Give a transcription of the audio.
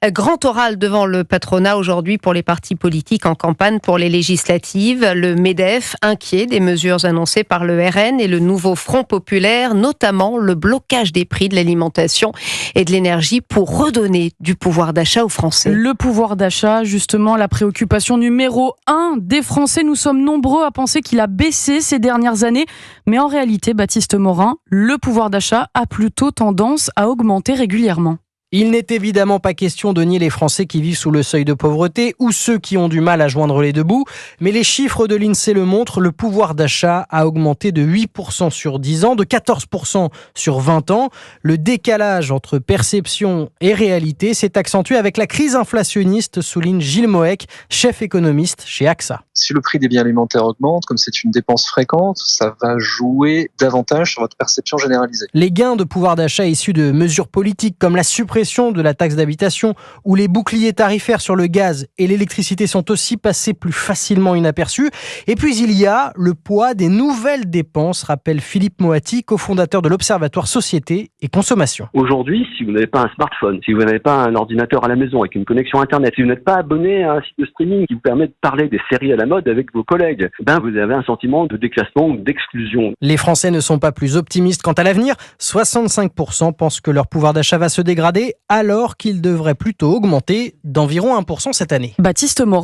Grand oral devant le patronat aujourd'hui pour les partis politiques en campagne pour les législatives. Le MEDEF inquiet des mesures annoncées par le RN et le nouveau Front populaire, notamment le blocage des prix de l'alimentation et de l'énergie pour redonner du pouvoir d'achat aux Français. Le pouvoir d'achat, justement, la préoccupation numéro 1 des Français. Nous sommes nombreux à penser qu'il a baissé ces dernières années. Mais en réalité, Baptiste Morin, le pouvoir d'achat a plutôt tendance à augmenter régulièrement. Il n'est évidemment pas question de nier les Français qui vivent sous le seuil de pauvreté ou ceux qui ont du mal à joindre les deux bouts. Mais les chiffres de l'INSEE le montrent, le pouvoir d'achat a augmenté de 8% sur 10 ans, de 14% sur 20 ans. Le décalage entre perception et réalité s'est accentué avec la crise inflationniste, souligne Gilles Moec, chef économiste chez AXA. Si le prix des biens alimentaires augmente, comme c'est une dépense fréquente, ça va jouer davantage sur votre perception généralisée. Les gains de pouvoir d'achat issus de mesures politiques comme la suppression de la taxe d'habitation ou les boucliers tarifaires sur le gaz et l'électricité sont aussi passés plus facilement inaperçus. Et puis il y a le poids des nouvelles dépenses, rappelle Philippe Moati, cofondateur de l'Observatoire Société et Consommation. Aujourd'hui, si vous n'avez pas un smartphone, si vous n'avez pas un ordinateur à la maison avec une connexion Internet, si vous n'êtes pas abonné à un site de streaming qui vous permet de parler des séries à la mode avec vos collègues, vous avez un sentiment de déclassement ou d'exclusion. Les Français ne sont pas plus optimistes quant à l'avenir. 65% pensent que leur pouvoir d'achat va se dégrader alors qu'il devrait plutôt augmenter d'environ 1% cette année. Baptiste Morin.